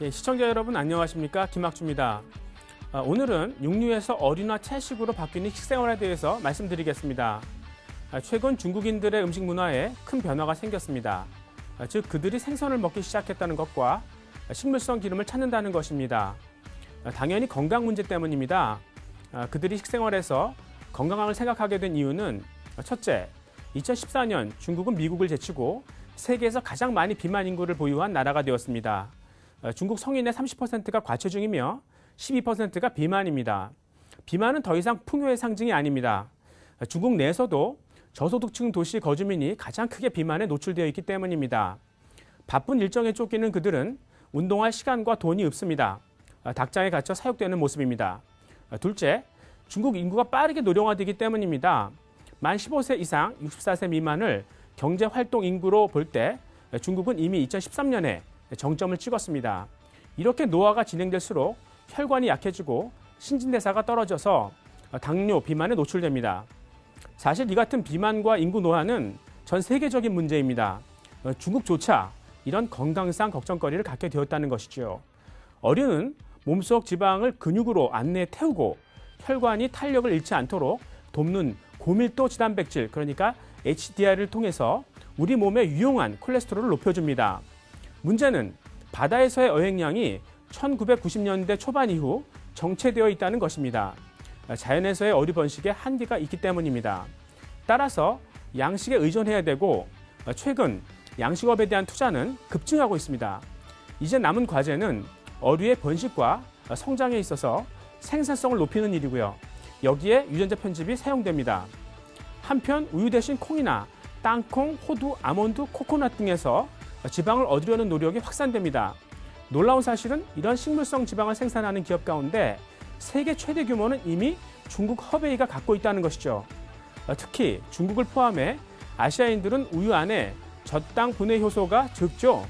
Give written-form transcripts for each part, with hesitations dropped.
시청자 여러분 안녕하십니까? 김학주입니다. 오늘은 육류에서 어류나 채식으로 바뀌는 식생활에 대해서 말씀드리겠습니다. 최근 중국인들의 음식 문화에 큰 변화가 생겼습니다. 즉 그들이 생선을 먹기 시작했다는 것과 식물성 기름을 찾는다는 것입니다. 당연히 건강 문제 때문입니다. 그들이 식생활에서 건강을 생각하게 된 이유는 첫째, 2014년 중국은 미국을 제치고 세계에서 가장 많이 비만 인구를 보유한 나라가 되었습니다. 중국 성인의 30%가 과체중이며 12%가 비만입니다. 비만은 더 이상 풍요의 상징이 아닙니다. 중국 내에서도 저소득층 도시 거주민이 가장 크게 비만에 노출되어 있기 때문입니다. 바쁜 일정에 쫓기는 그들은 운동할 시간과 돈이 없습니다. 닭장에 갇혀 사육되는 모습입니다. 둘째, 중국 인구가 빠르게 노령화되기 때문입니다. 만 15세 이상 64세 미만을 경제활동 인구로 볼 때 중국은 이미 2013년에 정점을 찍었습니다. 이렇게 노화가 진행될수록 혈관이 약해지고 신진대사가 떨어져서 당뇨, 비만에 노출됩니다. 사실 이 같은 비만과 인구 노화는 전 세계적인 문제입니다. 중국조차 이런 건강상 걱정거리를 갖게 되었다는 것이죠. 어류는 몸속 지방을 근육으로 안내에 태우고 혈관이 탄력을 잃지 않도록 돕는 고밀도 지단백질, 그러니까 HDL을 통해서 우리 몸에 유용한 콜레스테롤을 높여줍니다. 문제는 바다에서의 어획량이 1990년대 초반 이후 정체되어 있다는 것입니다. 자연에서의 어류 번식에 한계가 있기 때문입니다. 따라서 양식에 의존해야 되고 최근 양식업에 대한 투자는 급증하고 있습니다. 이제 남은 과제는 어류의 번식과 성장에 있어서 생산성을 높이는 일이고요. 여기에 유전자 편집이 사용됩니다. 한편 우유 대신 콩이나 땅콩, 호두, 아몬드, 코코넛 등에서 지방을 얻으려는 노력이 확산됩니다. 놀라운 사실은 이런 식물성 지방을 생산하는 기업 가운데 세계 최대 규모는 이미 중국 허베이가 갖고 있다는 것이죠. 특히 중국을 포함해 아시아인들은 우유 안에 젖당 분해 효소가 적죠.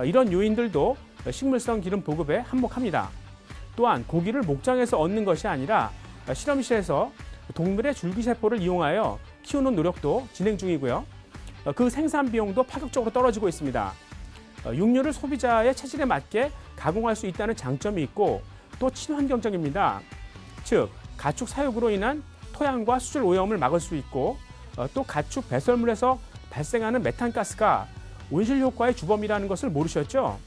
이런 요인들도 식물성 기름 보급에 한몫합니다. 또한 고기를 목장에서 얻는 것이 아니라 실험실에서 동물의 줄기세포를 이용하여 키우는 노력도 진행 중이고요. 그 생산 비용도 파격적으로 떨어지고 있습니다. 육류를 소비자의 체질에 맞게 가공할 수 있다는 장점이 있고 또 친환경적입니다. 즉 가축 사육으로 인한 토양과 수질 오염을 막을 수 있고 또 가축 배설물에서 발생하는 메탄가스가 온실 효과의 주범이라는 것을 모르셨죠?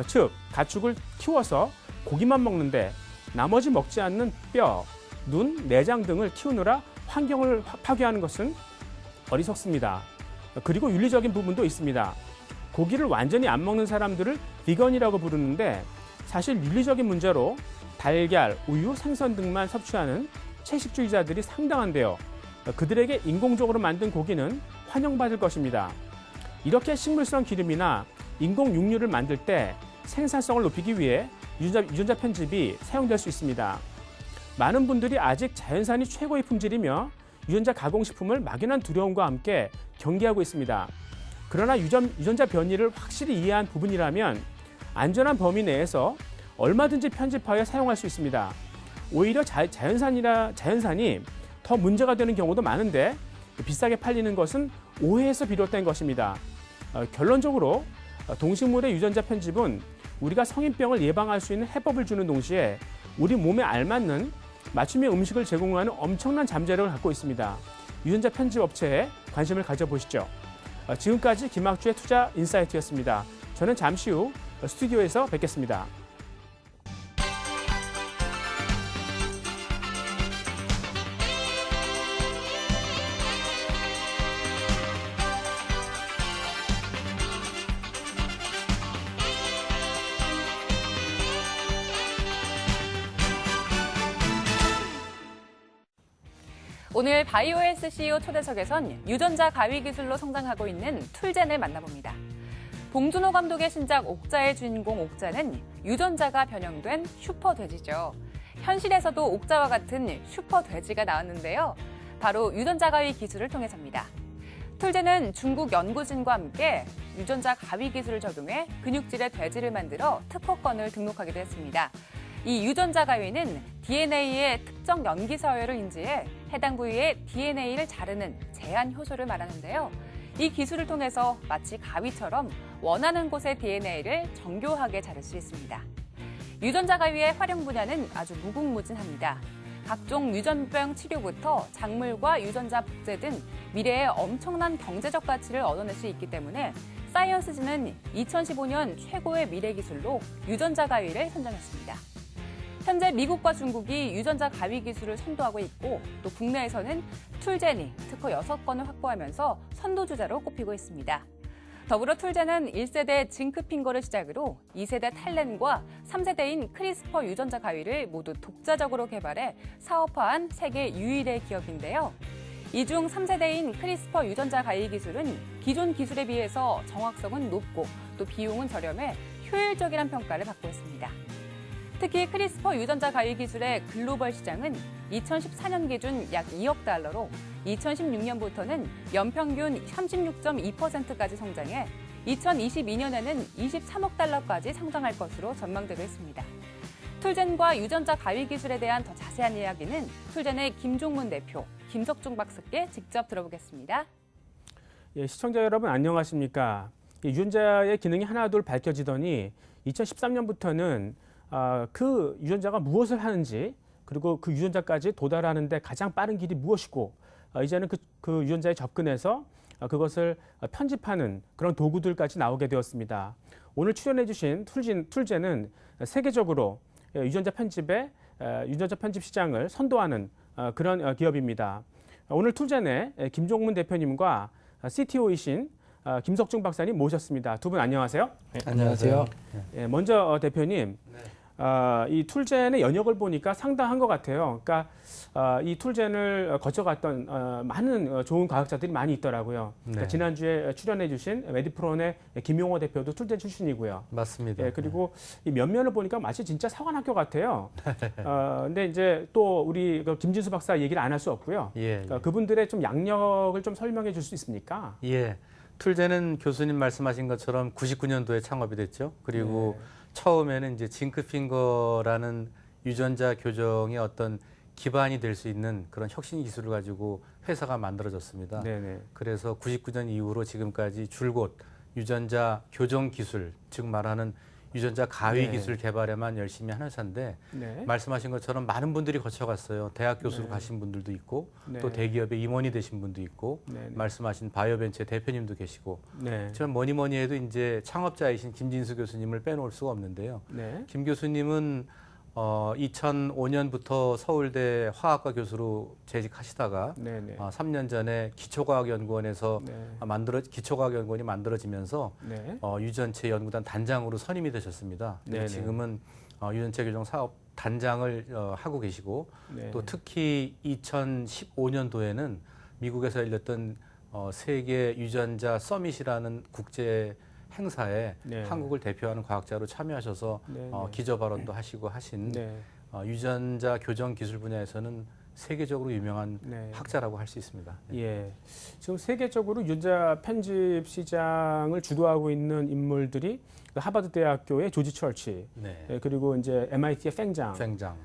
즉 가축을 키워서 고기만 먹는데 나머지 먹지 않는 뼈, 눈, 내장 등을 키우느라 환경을 파괴하는 것은 어리석습니다. 그리고 윤리적인 부분도 있습니다. 고기를 완전히 안 먹는 사람들을 비건이라고 부르는데 사실 윤리적인 문제로 달걀, 우유, 생선 등만 섭취하는 채식주의자들이 상당한데요. 그들에게 인공적으로 만든 고기는 환영받을 것입니다. 이렇게 식물성 기름이나 인공 육류를 만들 때 생산성을 높이기 위해 유전자 편집이 사용될 수 있습니다. 많은 분들이 아직 자연산이 최고의 품질이며 유전자 가공식품을 막연한 두려움과 함께 경계하고 있습니다. 그러나 유전자 변이를 확실히 이해한 부분이라면 안전한 범위 내에서 얼마든지 편집하여 사용할 수 있습니다. 오히려 자연산이 더 문제가 되는 경우도 많은데 비싸게 팔리는 것은 오해에서 비롯된 것입니다. 결론적으로 동식물의 유전자 편집은 우리가 성인병을 예방할 수 있는 해법을 주는 동시에 우리 몸에 알맞는 맞춤형 음식을 제공하는 엄청난 잠재력을 갖고 있습니다. 유전자 편집 업체에 관심을 가져보시죠. 지금까지 김학주의 투자 인사이트였습니다. 저는 잠시 후 스튜디오에서 뵙겠습니다. 오늘 바이오헬스 CEO 초대석에선 유전자 가위 기술로 성장하고 있는 툴젠을 만나봅니다. 봉준호 감독의 신작 옥자의 주인공 옥자는 유전자가 변형된 슈퍼돼지죠. 현실에서도 옥자와 같은 슈퍼돼지가 나왔는데요. 바로 유전자 가위 기술을 통해서입니다. 툴젠은 중국 연구진과 함께 유전자 가위 기술을 적용해 근육질의 돼지를 만들어 특허권을 등록하기도 했습니다. 이 유전자 가위는 DNA의 특정 염기 서열을 인지해 해당 부위의 DNA를 자르는 제한 효소를 말하는데요. 이 기술을 통해서 마치 가위처럼 원하는 곳의 DNA를 정교하게 자를 수 있습니다. 유전자 가위의 활용 분야는 아주 무궁무진합니다. 각종 유전병 치료부터 작물과 유전자 복제 등 미래에 엄청난 경제적 가치를 얻어낼 수 있기 때문에 사이언스지는 2015년 최고의 미래 기술로 유전자 가위를 선정했습니다. 현재 미국과 중국이 유전자 가위 기술을 선도하고 있고 또 국내에서는 툴젠이 특허 6건을 확보하면서 선도주자로 꼽히고 있습니다. 더불어 툴젠은 1세대 징크핑거를 시작으로 2세대 탈렌과 3세대인 크리스퍼 유전자 가위를 모두 독자적으로 개발해 사업화한 세계 유일의 기업인데요. 이 중 3세대인 크리스퍼 유전자 가위 기술은 기존 기술에 비해서 정확성은 높고 또 비용은 저렴해 효율적이라는 평가를 받고 있습니다. 특히 크리스퍼 유전자 가위 기술의 글로벌 시장은 2014년 기준 약 2억 달러로 2016년부터는 연평균 36.2%까지 성장해 2022년에는 23억 달러까지 성장할 것으로 전망되고 있습니다. 툴젠과 유전자 가위 기술에 대한 더 자세한 이야기는 툴젠의 김종문 대표, 김석중 박사께 직접 들어보겠습니다. 예, 시청자 여러분 안녕하십니까? 유전자의 기능이 하나둘 밝혀지더니 2013년부터는 그 유전자가 무엇을 하는지 그리고 그 유전자까지 도달하는 데 가장 빠른 길이 무엇이고 이제는 그 유전자에 접근해서 그것을 편집하는 그런 도구들까지 나오게 되었습니다. 오늘 출연해 주신 툴젠은 세계적으로 유전자 편집 시장을 선도하는 그런 기업입니다. 오늘 툴젠의 김종문 대표님과 CTO이신 김석중 박사님 모셨습니다. 두 분 안녕하세요. 네, 안녕하세요. 예, 먼저 대표님, 이 툴젠의 연역을 보니까 상당한 것 같아요. 그러니까 이 툴젠을 거쳐갔던 많은 좋은 과학자들이 많이 있더라고요. 그러니까 네. 지난주에 출연해주신 메디프론의 김용호 대표도 툴젠 출신이고요. 맞습니다. 예, 그리고 이 면면을 보니까 마치 진짜 사관학교 같아요. 근데 이제 또 우리 김진수 박사 얘기를 안 할 수 없고요. 예, 그러니까 그분들의 좀 양력을 좀 설명해 줄 수 있습니까? 예. 툴젠은 교수님 말씀하신 것처럼 99년도에 창업이 됐죠. 그리고 네. 처음에는 이제 징크핑거라는 유전자 교정의 어떤 기반이 될 수 있는 그런 혁신 기술을 가지고 회사가 만들어졌습니다. 네네. 그래서 99년 이후로 지금까지 줄곧 유전자 교정 기술, 즉 말하는 유전자 가위 네. 기술 개발에만 열심히 하는 회사인데 네. 말씀하신 것처럼 많은 분들이 거쳐갔어요. 대학 교수로 네. 가신 분들도 있고 네. 또 대기업의 임원이 되신 분도 있고 네. 말씀하신 바이오벤처 대표님도 계시고 네. 저는 뭐니 해도 이제 창업자이신 김진수 교수님을 빼놓을 수가 없는데요. 네. 김 교수님은 2005년부터 서울대 화학과 교수로 재직하시다가 네네. 3년 전에 기초과학연구원에서 네. 기초과학연구원이 만들어지면서 네. 유전체 연구단 단장으로 선임이 되셨습니다. 네네. 지금은 유전체 교정 사업 단장을 하고 계시고 네. 또 특히 2015년도에는 미국에서 열렸던 세계 유전자 서밋이라는 국제 행사에 네. 한국을 대표하는 과학자로 참여하셔서 네. 기저 발언도 하시고 하신 네. 유전자 교정 기술 분야에서는 세계적으로 유명한 네. 학자라고 할 수 있습니다. 네. 예. 지금 세계적으로 유전자 편집 시장을 주도하고 있는 인물들이 하버드 대학교의 조지 철치, 네. 예, 그리고 이제 MIT의 팽장, 팽장.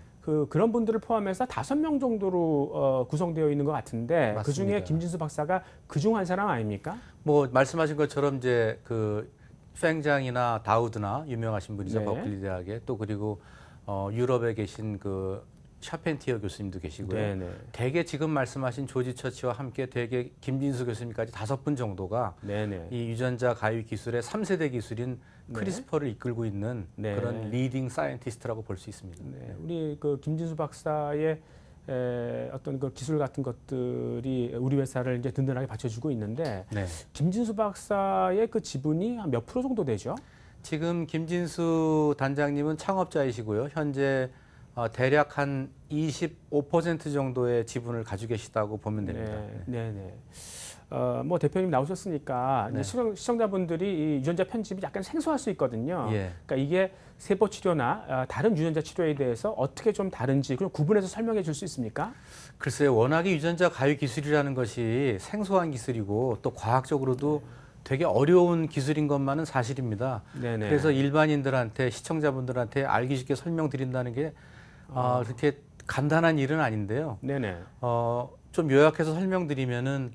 그런 분들을 포함해서 5명 정도로 구성되어 있는 것 같은데 그 중에 맞습니다. 김진수 박사가 그중 한 사람 아닙니까? 뭐 말씀하신 것처럼 이제 그 팽장이나 다우드나 유명하신 분이죠. 네. 버클리 대학에 또 그리고 유럽에 계신 그 샤펜티어 교수님도 계시고요. 네네. 대개 지금 말씀하신 조지 처치와 함께 대개 김진수 교수님까지 5분 정도가 네네. 이 유전자 가위 기술의 3세대 기술인 네. 크리스퍼를 이끌고 있는 네. 그런 리딩 사이언티스트라고 볼 수 있습니다. 네. 우리 그 김진수 박사의 어떤 그 기술 같은 것들이 우리 회사를 이제 든든하게 받쳐주고 있는데 네. 김진수 박사의 그 지분이 한 몇 프로 정도 되죠? 지금 김진수 단장님은 창업자이시고요. 현재 대략 한 25% 정도의 지분을 가지고 계시다고 보면 됩니다. 네, 네. 뭐 대표님 나오셨으니까 네. 이제 시청자분들이 이 유전자 편집이 약간 생소할 수 있거든요. 예. 그러니까 이게 세포 치료나 다른 유전자 치료에 대해서 어떻게 좀 다른지 그럼 구분해서 설명해 줄 수 있습니까? 글쎄요, 워낙에 유전자 가위 기술이라는 것이 생소한 기술이고 또 과학적으로도 되게 어려운 기술인 것만은 사실입니다. 네네. 그래서 일반인들한테 시청자분들한테 알기 쉽게 설명드린다는 게 그렇게 간단한 일은 아닌데요. 네네. 좀 요약해서 설명드리면은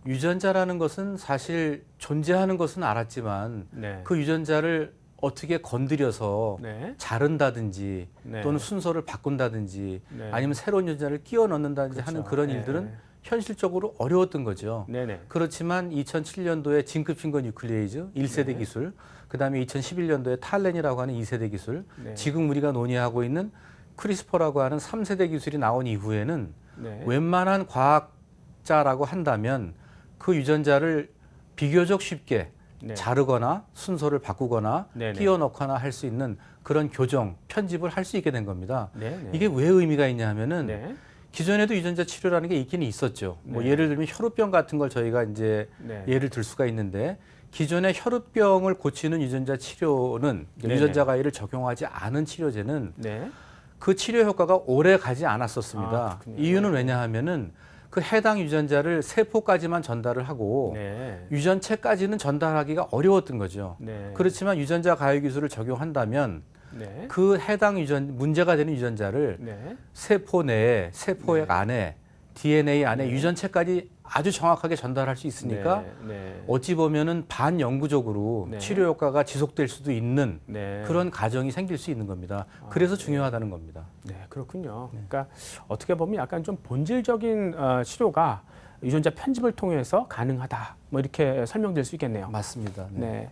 유전자라는 것은 사실 존재하는 것은 알았지만 네. 그 유전자를 어떻게 건드려서 네. 자른다든지 네. 또는 순서를 바꾼다든지 네. 아니면 새로운 유전자를 끼워 넣는다든지 그렇죠. 하는 그런 네. 일들은 현실적으로 어려웠던 거죠. 네네. 그렇지만 2007년도에 징크핑거 뉴클리에이즈 1세대 네. 기술, 그다음에 2011년도에 탈렌이라고 하는 2세대 기술, 네. 지금 우리가 논의하고 있는 크리스퍼라고 하는 3세대 기술이 나온 이후에는 네. 웬만한 과학자라고 한다면 그 유전자를 비교적 쉽게 네. 자르거나 순서를 바꾸거나 네네. 끼워 넣거나 할 수 있는 그런 교정, 편집을 할 수 있게 된 겁니다. 네네. 이게 왜 의미가 있냐 하면은 네. 기존에도 유전자 치료라는 게 있기는 있었죠. 뭐 네. 예를 들면 혈우병 같은 걸 저희가 이제 네. 예를 들 수가 있는데 기존의 혈우병을 고치는 유전자 치료는 네네. 유전자 가위를 적용하지 않은 치료제는 네. 그 치료 효과가 오래 가지 않았었습니다. 아, 그렇군요. 이유는 네. 왜냐하면은 그 해당 유전자를 세포까지만 전달을 하고 네. 유전체까지는 전달하기가 어려웠던 거죠. 네. 그렇지만 유전자 가위 기술을 적용한다면 네. 그 해당 문제가 되는 유전자를 네. 세포 내에, 세포액 네. 안에, DNA 안에 네. 유전체까지 아주 정확하게 전달할 수 있으니까 네. 네. 어찌 보면은 반영구적으로 네. 치료 효과가 지속될 수도 있는 네. 그런 가정이 생길 수 있는 겁니다. 그래서 중요하다는 겁니다. 네, 그렇군요. 그러니까 어떻게 보면 약간 좀 본질적인 치료가 유전자 편집을 통해서 가능하다. 뭐 이렇게 설명될 수 있겠네요. 맞습니다. 네.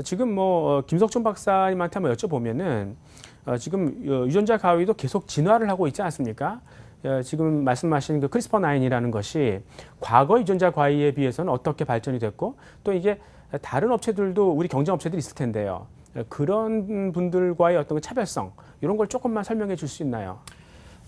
지금 뭐 김석준 박사님한테 한번 여쭤보면은 지금 유전자 가위도 계속 진화를 하고 있지 않습니까? 지금 말씀하신 그 크리스퍼9이라는 것이 과거 유전자 가위에 비해서는 어떻게 발전이 됐고 또 이게 다른 업체들도 우리 경쟁 업체들이 있을 텐데요. 그런 분들과의 어떤 그 차별성 이런 걸 조금만 설명해 줄 수 있나요?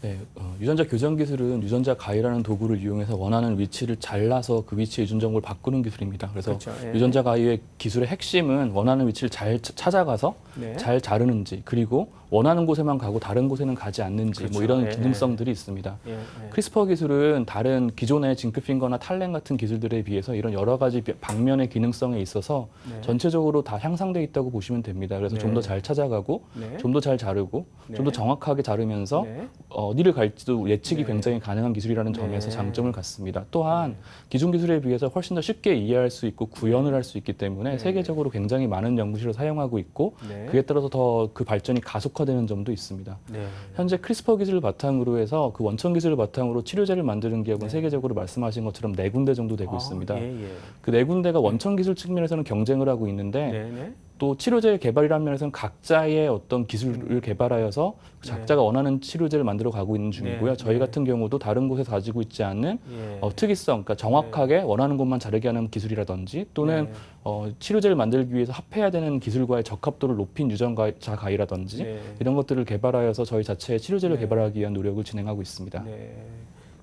네, 유전자 교정 기술은 유전자 가위라는 도구를 이용해서 원하는 위치를 잘라서 그 위치의 유전 정보를 바꾸는 기술입니다. 그래서 그렇죠. 예. 유전자 가위의 기술의 핵심은 원하는 위치를 잘 찾아가서 네. 잘 자르는지 그리고 원하는 곳에만 가고 다른 곳에는 가지 않는지 그렇죠. 뭐 이런 예, 기능성들이 있습니다. 예, 예. 크리스퍼 기술은 다른 기존의 징크핑거나 탈렌 같은 기술들에 비해서 이런 여러 가지 방면의 기능성에 있어서 네. 전체적으로 다 향상돼 있다고 보시면 됩니다. 그래서 네. 좀 더 잘 찾아가고 네. 좀 더 잘 자르고 네. 좀 더 정확하게 자르면서 네. 어디를 갈지도 예측이 네. 굉장히 가능한 기술이라는 점에서 네. 장점을 갖습니다. 또한 기존 기술에 비해서 훨씬 더 쉽게 이해할 수 있고 구현을 할 수 있기 때문에 네. 세계적으로 굉장히 많은 연구실을 사용하고 있고 네. 그에 따라서 더 그 발전이 가속화되는 점도 있습니다. 네. 현재 크리스퍼 기술을 바탕으로 해서 그 원천 기술을 바탕으로 치료제를 만드는 기업은 네. 세계적으로 말씀하신 것처럼 4군데 정도 되고 아, 있습니다. 예, 예. 그 4군데가 원천 기술 측면에서는 경쟁을 하고 있는데 네, 네. 또 치료제 개발이라는 면에서는 각자의 어떤 기술을 개발하여서 각자가 원하는 치료제를 만들어 가고 있는 중이고요. 네, 저희 네. 같은 경우도 다른 곳에서 가지고 있지 않는 예. 특이성, 그러니까 정확하게 원하는 곳만 자르게 하는 기술이라든지 또는 네. 치료제를 만들기 위해서 합해야 되는 기술과의 적합도를 높인 유전자 가위라든지 네. 이런 것들을 개발하여서 저희 자체의 치료제를 네. 개발하기 위한 노력을 진행하고 있습니다. 네.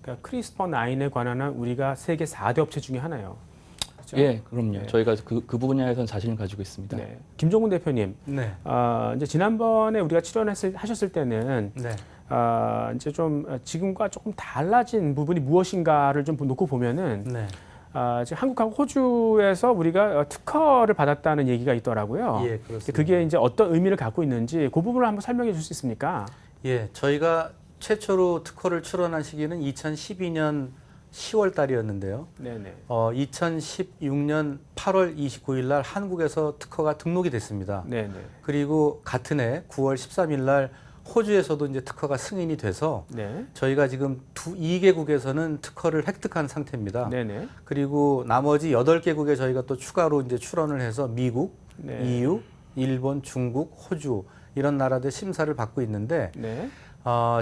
그러니까 크리스퍼9에 관한 한 우리가 세계 4대 업체 중에 하나예요. 그렇죠? 예, 그럼요. 네. 저희가 그 분야에서는 자신을 가지고 있습니다. 네. 김종훈 대표님, 네. 이제 지난번에 우리가 출연하셨을 때는 네. 이제 좀 지금과 조금 달라진 부분이 무엇인가를 좀 놓고 보면은 네. 지금 한국하고 호주에서 우리가 특허를 받았다는 얘기가 있더라고요. 예, 그렇습니다. 그게 이제 어떤 의미를 갖고 있는지 그 부분을 한번 설명해 줄 수 있습니까? 예, 저희가 최초로 특허를 출원한 시기는 2012년 10월 달이었는데요. 네네. 2016년 8월 29일 날 한국에서 특허가 등록이 됐습니다. 네네. 그리고 같은 해 9월 13일 날 호주에서도 이제 특허가 승인이 돼서 네. 저희가 지금 2개국에서는 특허를 획득한 상태입니다. 네네. 그리고 나머지 8개국에 저희가 또 추가로 이제 출원을 해서 미국, 네. EU, 일본, 중국, 호주 이런 나라들 심사를 받고 있는데 네.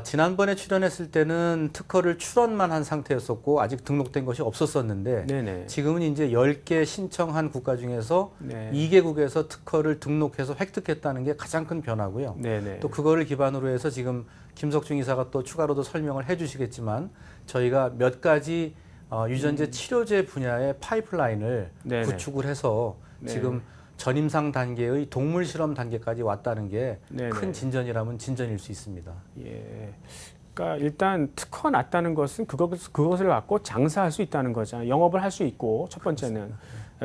지난번에 출연했을 때는 특허를 출원만 한 상태였었고 아직 등록된 것이 없었었는데 네네. 지금은 이제 10개 신청한 국가 중에서 네. 2개국에서 특허를 등록해서 획득했다는 게 가장 큰 변화고요. 네네. 또 그거를 기반으로 해서 지금 김석중 이사가 또 추가로도 설명을 해주시겠지만 저희가 몇 가지 유전제 치료제 분야의 파이프라인을 네네. 구축을 해서 네. 지금 전임상 단계의 동물 실험 단계까지 왔다는 게 네네. 큰 진전이라면 진전일 수 있습니다. 예. 그러니까 일단 특허 났다는 것은 그것을 갖고 장사할 수 있다는 거잖아요. 영업을 할 수 있고 첫 번째는.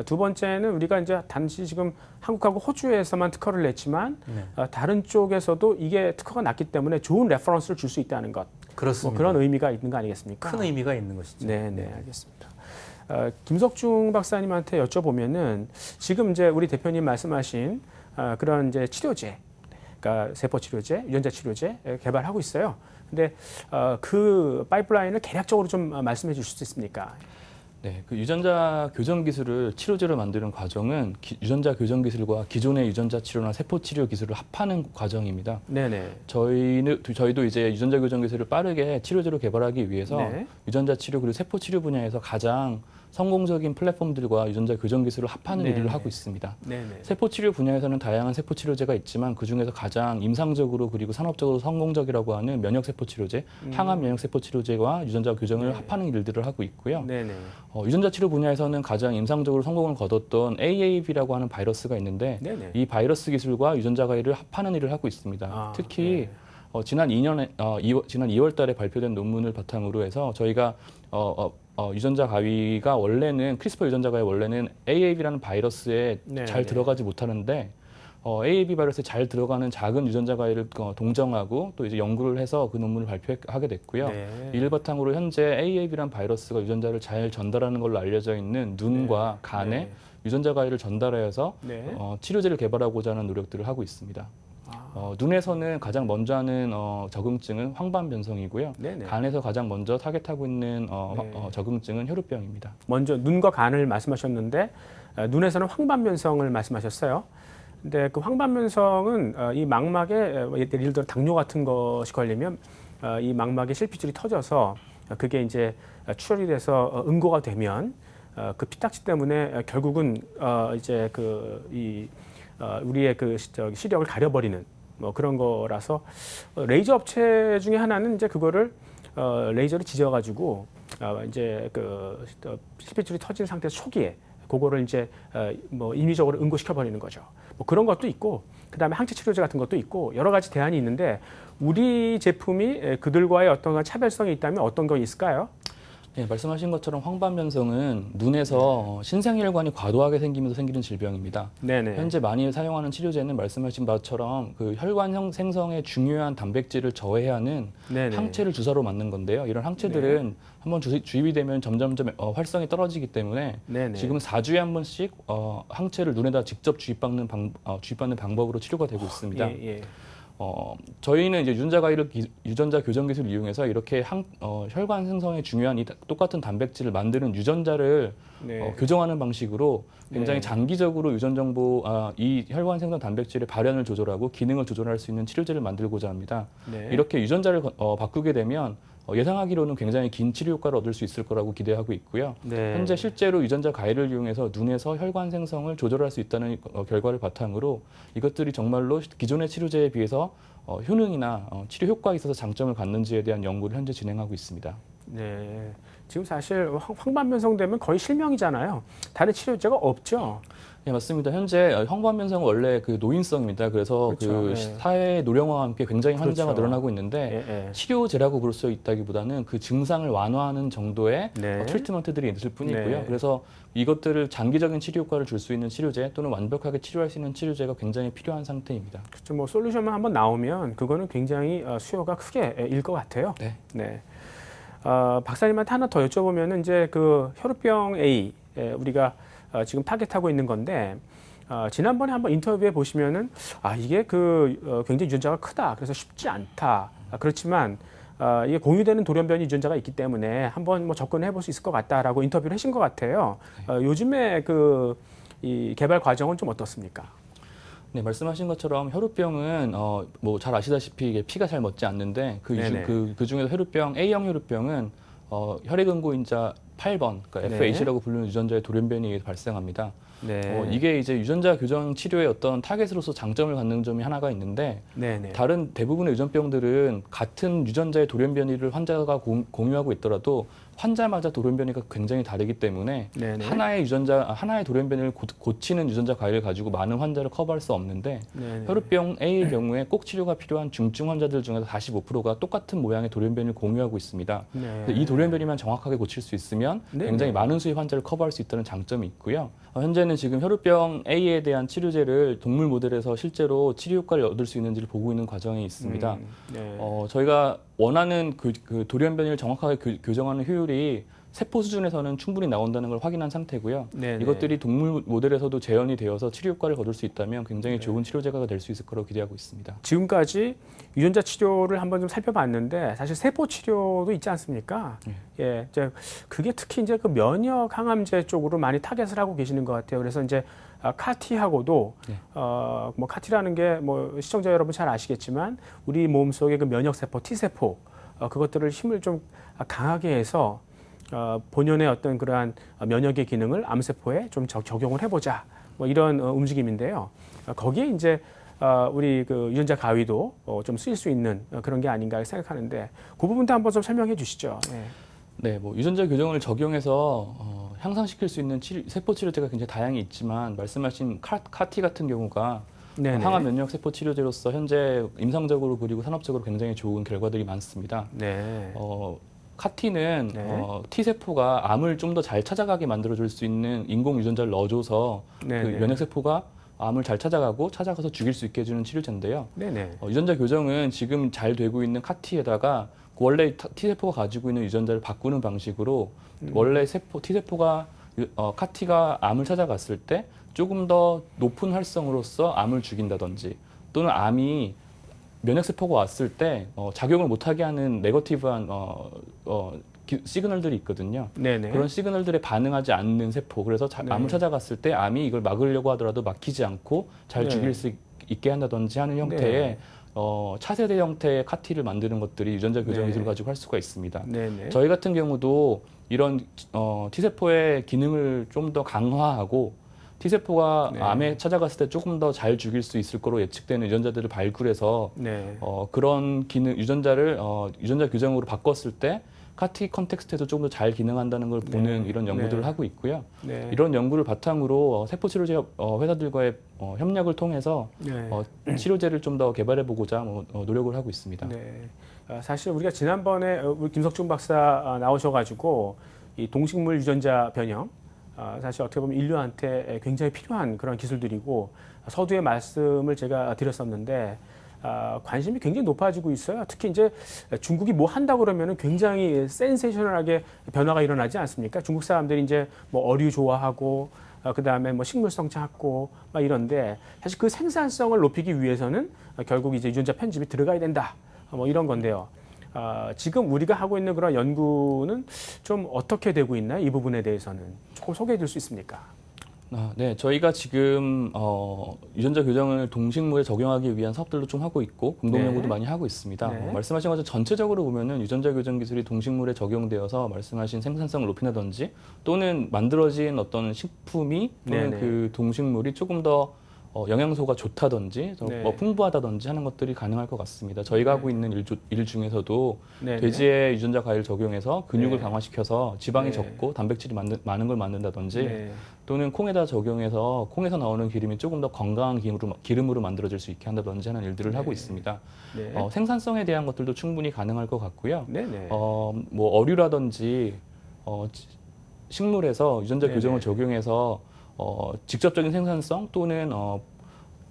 두 번째는 우리가 이제 단지 지금 한국하고 호주에서만 특허를 냈지만 네. 다른 쪽에서도 이게 특허가 났기 때문에 좋은 레퍼런스를 줄 수 있다는 것. 그렇습니다. 뭐 그런 의미가 있는 거 아니겠습니까? 큰 의미가 있는 것이죠. 네, 네, 알겠습니다. 김석중 박사님한테 여쭤보면은 지금 이제 우리 대표님 말씀하신 그런 이제 치료제, 그러니까 세포 치료제, 유전자 치료제 개발하고 있어요. 근데 그 파이프라인을 개략적으로 좀 말씀해 주실 수 있습니까? 네, 그 유전자 교정 기술을 치료제로 만드는 과정은 유전자 교정 기술과 기존의 유전자 치료나 세포 치료 기술을 합하는 과정입니다. 네네. 저희도 이제 유전자 교정 기술을 빠르게 치료제로 개발하기 위해서 네. 유전자 치료 그리고 세포 치료 분야에서 가장 성공적인 플랫폼들과 유전자 교정 기술을 합하는 네네. 일을 하고 있습니다. 네네. 세포 치료 분야에서는 다양한 세포 치료제가 있지만 그 중에서 가장 임상적으로 그리고 산업적으로 성공적이라고 하는 면역 세포 치료제, 항암 면역 세포 치료제와 유전자 교정을 네. 합하는 일들을 하고 있고요. 네네. 유전자 치료 분야에서는 가장 임상적으로 성공을 거뒀던 AAV라고 하는 바이러스가 있는데 네네. 이 바이러스 기술과 유전자 가위를 합하는 일을 하고 있습니다. 특히 지난 2월 달에 발표된 논문을 바탕으로 해서 저희가 유전자 가위가 원래는 크리스퍼 유전자 가위 원래는 AAV라는 바이러스에 잘 들어가지 못하는데 AAV 바이러스에 잘 들어가는 작은 유전자 가위를 동정하고 또 이제 연구를 해서 그 논문을 발표하게 됐고요. 이를 바탕으로 현재 AAV라는 바이러스가 유전자를 잘 전달하는 걸로 알려져 있는 눈과 간에 유전자 가위를 전달하여서 치료제를 개발하고자 하는 노력들을 하고 있습니다. 눈에서는 가장 먼저 하는 적응증은 황반 변성이고요. 네네. 간에서 가장 먼저 타겟하고 있는 적응증은 혈우병입니다. 먼저 눈과 간을 말씀하셨는데 눈에서는 황반변성을 말씀하셨어요. 근데 그 황반변성은 이 망막에 예를 들어 당뇨 같은 것이 걸리면 이 망막에 실핏줄이 터져서 그게 이제 출혈이 돼서 응고가 되면 그 피딱지 때문에 결국은 이제 우리의 그 시력을 가려버리는 뭐 그런 거라서 레이저 업체 중에 하나는 이제 그거를 레이저를 지져가지고 이제 그 실핏줄이 터진 상태에서 초기에 그거를 이제 뭐 인위적으로 응고시켜버리는 거죠. 뭐 그런 것도 있고 그다음에 항체 치료제 같은 것도 있고 여러 가지 대안이 있는데 우리 제품이 그들과의 어떤 차별성이 있다면 어떤 거 있을까요? 네, 말씀하신 것처럼 황반변성은 눈에서 신생혈관이 과도하게 생기면서 생기는 질병입니다. 네네. 현재 많이 사용하는 치료제는 말씀하신 바처럼 그 혈관 생성에 중요한 단백질을 저해하는 네네. 항체를 주사로 맞는 건데요. 이런 항체들은 한번 주입이 되면 점점점 활성이 떨어지기 때문에 네네. 지금 4주에 한 번씩 항체를 눈에다 직접 주입받는 방법으로 치료가 되고 있습니다. 예. 저희는 이제 유전자 교정 기술을 이용해서 이렇게 혈관 생성에 중요한 이 똑같은 단백질을 만드는 유전자를 교정하는 방식으로 굉장히 장기적으로 유전 정보, 이 혈관 생성 단백질의 발현을 조절하고 기능을 조절할 수 있는 치료제를 만들고자 합니다. 이렇게 유전자를 바꾸게 되면 예상하기로는 굉장히 긴 치료 효과를 얻을 수 있을 거라고 기대하고 있고요. 현재 실제로 유전자 가위를 이용해서 눈에서 혈관 생성을 조절할 수 있다는 결과를 바탕으로 이것들이 정말로 기존의 치료제에 비해서 효능이나 치료 효과에 있어서 장점을 갖는지에 대한 연구를 현재 진행하고 있습니다. 네. 지금 사실 황반변성 되면 거의 실명이잖아요. 다른 치료제가 없죠. 네, 맞습니다. 현재 황반변성은 원래 그 노인성입니다. 그래서 그렇죠. 사회 노령화와 함께 굉장히 환자가 그렇죠. 늘어나고 있는데 치료제라고 부를 수 있다기보다는 그 증상을 완화하는 정도의 트리트먼트들이 있을 뿐이고요. 그래서 이것들을 장기적인 치료 효과를 줄 수 있는 치료제 또는 완벽하게 치료할 수 있는 치료제가 굉장히 필요한 상태입니다. 그렇죠. 뭐 솔루션만 한번 나오면 그거는 굉장히 수요가 크게 일 것 같아요. 네. 박사님한테 하나 더 여쭤보면은 이제 그 혈우병 A 우리가 지금 타겟하고 있는 건데 지난번에 한번 인터뷰해 보시면은 이게 굉장히 유전자가 크다. 그래서 쉽지 않다. 그렇지만 이게 공유되는 돌연변이 유전자가 있기 때문에 한번 뭐 접근해 볼 수 있을 것 같다라고 인터뷰를 하신 것 같아요. 요즘에 이 개발 과정은 좀 어떻습니까? 네, 말씀하신 것처럼 혈우병은 뭐 잘 아시다시피 이게 피가 잘 멎지 않는데 그 중에서 혈우병 A형 혈우병은 혈액응고인자 8번, 그러니까 FAC라고 부르는 유전자의 돌연변이에 의해서 발생합니다. 이게 이제 유전자 교정 치료의 어떤 타겟으로서 장점을 갖는 점이 하나가 있는데 다른 대부분의 유전병들은 같은 유전자의 돌연변이를 환자가 공유하고 있더라도 환자마다 돌연변이가 굉장히 다르기 때문에 하나의 돌연변이를 고치는 유전자 가위를 가지고 많은 환자를 커버할 수 없는데 혈우병 A의 경우에 꼭 치료가 필요한 중증 환자들 중에서 45%가 똑같은 모양의 돌연변이를 공유하고 있습니다. 이 돌연변이만 정확하게 고칠 수 있으면 굉장히 많은 수의 환자를 커버할 수 있다는 장점이 있고요. 현재는 지금 혈우병 A에 대한 치료제를 동물 모델에서 실제로 치료 효과를 얻을 수 있는지를 보고 있는 과정에 있습니다. 저희가 원하는 그 돌연변이를 정확하게 교정하는 효율이 세포 수준에서는 충분히 나온다는 걸 확인한 상태고요. 네네. 이것들이 동물 모델에서도 재현이 되어서 치료 효과를 거둘 수 있다면 굉장히 좋은 치료제가 될 수 있을 거라고 기대하고 있습니다. 지금까지 유전자 치료를 한번 좀 살펴봤는데 사실 세포 치료도 있지 않습니까? 예, 이제 그게 특히 이제 그 면역 항암제 쪽으로 많이 타겟을 하고 계시는 것 같아요. 그래서 이제 카티하고도 뭐 카티라는 게 뭐 시청자 여러분 잘 아시겠지만 우리 몸 속의 그 면역 세포 T 세포 그것들을 힘을 좀 강하게 해서 본연의 어떤 그러한 면역의 기능을 암세포에 좀 적용을 해보자. 뭐 이런 움직임인데요. 거기에 이제 우리 그 유전자 가위도 좀 쓰일 수 있는 그런 게 아닌가 생각하는데 그 부분도 한번 좀 설명해 주시죠. 네. 네, 뭐 유전자 교정을 적용해서 향상시킬 수 있는 세포 치료제가 굉장히 다양히 있지만 말씀하신 카티 같은 경우가 네네. 항암 면역 세포 치료제로서 현재 임상적으로 그리고 산업적으로 굉장히 좋은 결과들이 많습니다. 네. 카티는 네. T세포가 암을 좀 더 잘 찾아가게 만들어줄 수 있는 인공 유전자를 넣어줘서 네네. 그 면역세포가 암을 잘 찾아가서 죽일 수 있게 해주는 치료제인데요. 네네. 유전자 교정은 지금 잘 되고 있는 카티에다가 원래 T세포가 가지고 있는 유전자를 바꾸는 방식으로 원래 T세포가 카티가 암을 찾아갔을 때 조금 더 높은 활성으로서 암을 죽인다든지 또는 암이 면역세포가 왔을 때 작용을 못하게 하는 네거티브한 시그널들이 있거든요. 네네. 그런 시그널들에 반응하지 않는 세포. 그래서 암을 찾아갔을 때 암이 이걸 막으려고 하더라도 막히지 않고 잘 네. 죽일 수 있게 한다든지 하는 형태의 네. 차세대 형태의 카티를 만드는 것들이 유전자 교정 네. 기술을 가지고 할 수가 있습니다. 네네. 저희 같은 경우도 이런 T세포의 기능을 좀 더 강화하고 T세포가 네. 암에 찾아갔을 때 조금 더 잘 죽일 수 있을 거로 예측되는 유전자들을 발굴해서 네. 그런 기능 유전자를 유전자 교정으로 바꿨을 때 카티 컨텍스트에서 조금 더 잘 기능한다는 걸 보는 네. 이런 연구들을 네. 하고 있고요. 네. 이런 연구를 바탕으로 세포 치료제 회사들과의 협력을 통해서 네. 치료제를 좀 더 개발해 보고자 노력을 하고 있습니다. 네. 사실 우리가 지난번에 우리 김석준 박사 나오셔가지고 이 동식물 유전자 변형 사실 어떻게 보면 인류한테 굉장히 필요한 그런 기술들이고 서두에 말씀을 제가 드렸었는데 관심이 굉장히 높아지고 있어요. 특히 이제 중국이 뭐 한다고 그러면은 굉장히 센세이셔널하게 변화가 일어나지 않습니까? 중국 사람들이 이제 뭐 어류 좋아하고 그다음에 뭐 식물성 찾고 막 이런데 사실 그 생산성을 높이기 위해서는 결국 이제 유전자 편집이 들어가야 된다. 뭐 이런 건데요. 지금 우리가 하고 있는 그런 연구는 좀 어떻게 되고 있나요? 이 부분에 대해서는 조금 소개해 줄 수 있습니까? 네, 저희가 지금 유전자 교정을 동식물에 적용하기 위한 사업들도 좀 하고 있고 공동 네. 연구도 많이 하고 있습니다. 네. 말씀하신 것처럼 전체적으로 보면은 유전자 교정 기술이 동식물에 적용되어서 말씀하신 생산성을 높인다든지 또는 만들어진 어떤 식품이 또는 네네. 그 동식물이 조금 더 영양소가 좋다든지 더 네. 풍부하다든지 하는 것들이 가능할 것 같습니다. 저희가 하고 있는 일 중에서도 네네. 돼지의 유전자 가위를 적용해서 근육을 네. 강화시켜서 지방이 네. 적고 단백질이 많은 걸 만든다든지 네. 또는 콩에다 적용해서 콩에서 나오는 기름이 조금 더 건강한 기름으로 만들어질 수 있게 한다든지 하는 일들을 네. 하고 있습니다. 네. 생산성에 대한 것들도 충분히 가능할 것 같고요. 네네. 뭐 어류라든지 식물에서 유전자 네네. 교정을 적용해서 직접적인 생산성 또는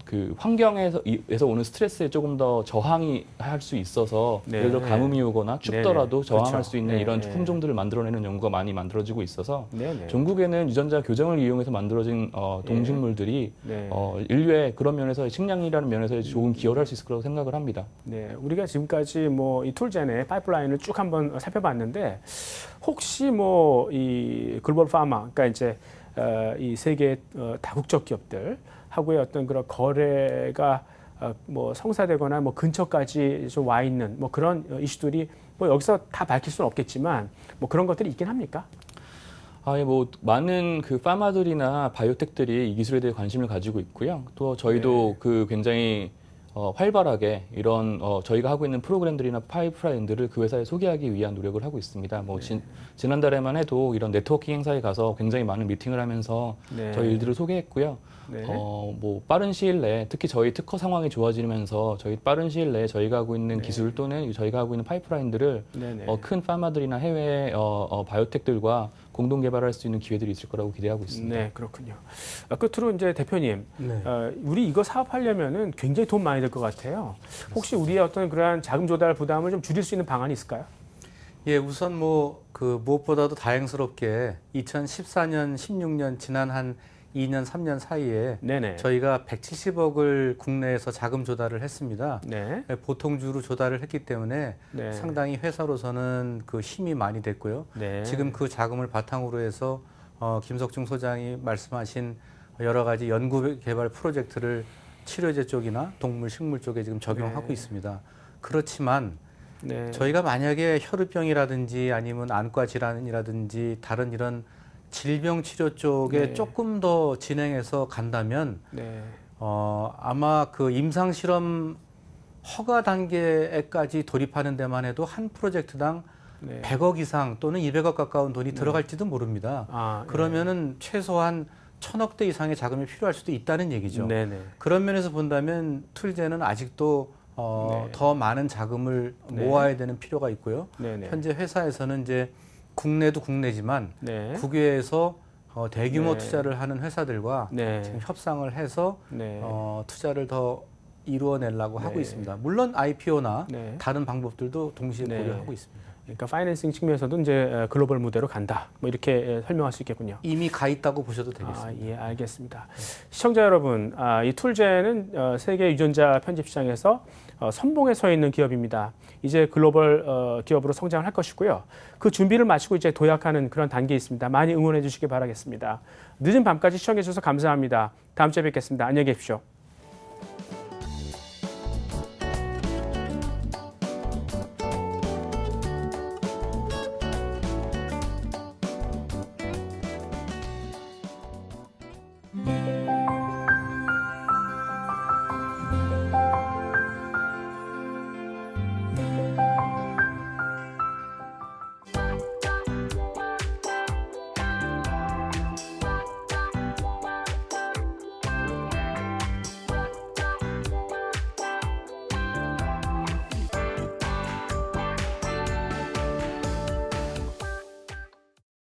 그 환경에서 오는 스트레스에 조금 더 저항이 할 수 있어서 네. 예를 들어 가뭄이 오거나 춥더라도 네네. 저항할 그렇죠. 수 있는 네, 이런 네. 품종들을 만들어내는 연구가 많이 만들어지고 있어서 네네. 전국에는 유전자 교정을 이용해서 만들어진 동식물들이 네. 인류의 그런 면에서 식량이라는 면에서 좋은 기여를 할 수 있을 거라고 생각을 합니다. 네, 우리가 지금까지 뭐 이 툴젠의 파이프라인을 쭉 한번 살펴봤는데 혹시 뭐 이 글로벌 파마, 그러니까 이제 이 세계 다국적 기업들 하고의 어떤 그런 거래가 뭐 성사되거나 뭐 근처까지 좀 와 있는 뭐 그런 이슈들이 뭐 여기서 다 밝힐 수는 없겠지만 뭐 그런 것들이 있긴 합니까? 뭐 많은 그 파마들이나 바이오텍들이 이 기술에 대해 관심을 가지고 있고요. 또 저희도 네. 그 굉장히 활발하게 이런 저희가 하고 있는 프로그램들이나 파이프라인들을 그 회사에 소개하기 위한 노력을 하고 있습니다. 뭐 지난달에만 해도 이런 네트워킹 행사에 가서 굉장히 많은 미팅을 하면서 네. 저희 일들을 소개했고요. 네. 뭐 빠른 시일 내에 특히 저희 특허 상황이 좋아지면서 저희 빠른 시일 내에 저희가 하고 있는 네. 기술 또는 저희가 하고 있는 파이프라인들을 네네. 큰 파마들이나 해외 바이오텍들과 공동 개발할 수 있는 기회들이 있을 거라고 기대하고 있습니다. 네, 그렇군요. 끝으로 이제 대표님, 네. 우리 이거 사업하려면은 굉장히 돈 많이 들 것 같아요. 혹시 우리의 어떤 그러한 자금 조달 부담을 좀 줄일 수 있는 방안이 있을까요? 예, 우선 무엇보다도 다행스럽게 2014년, 16년 지난 한 2년, 3년 사이에 네네. 저희가 170억을 국내에서 자금 조달을 했습니다. 네. 보통주로 조달을 했기 때문에 네. 상당히 회사로서는 그 힘이 많이 됐고요. 네. 지금 그 자금을 바탕으로 해서 김석중 소장이 말씀하신 여러 가지 연구개발 프로젝트를 치료제 쪽이나 동물, 식물 쪽에 지금 적용하고 네. 있습니다. 그렇지만 네. 저희가 만약에 혈우병이라든지 아니면 안과 질환이라든지 다른 이런 질병 치료 쪽에 네. 조금 더 진행해서 간다면 네. 아마 그 임상 실험 허가 단계까지 돌입하는 데만 해도 한 프로젝트당 네. 100억 이상 또는 200억 가까운 돈이 들어갈지도 모릅니다. 아, 그러면은 최소한 1000억대 이상의 자금이 필요할 수도 있다는 얘기죠. 네네. 그런 면에서 본다면 툴제는 아직도 네. 더 많은 자금을 네. 모아야 되는 필요가 있고요. 네네. 현재 회사에서는 이제 국내도 국내지만 네. 국외에서 대규모 네. 투자를 하는 회사들과 네. 지금 협상을 해서 네. 투자를 더 이루어내려고 하고 네. 있습니다. 물론 IPO나 네. 다른 방법들도 동시에 네. 고려하고 있습니다. 그러니까 파이낸싱 측면에서도 이제 글로벌 무대로 간다. 뭐 이렇게 설명할 수 있겠군요. 이미 가 있다고 보셔도 되겠습니다. 예, 알겠습니다. 시청자 여러분, 이 툴제는 세계 유전자 편집 시장에서 선봉에 서 있는 기업입니다. 이제 글로벌 기업으로 성장을 할 것이고요. 그 준비를 마치고 이제 도약하는 그런 단계에 있습니다. 많이 응원해 주시기 바라겠습니다. 늦은 밤까지 시청해 주셔서 감사합니다. 다음 주에 뵙겠습니다. 안녕히 계십시오.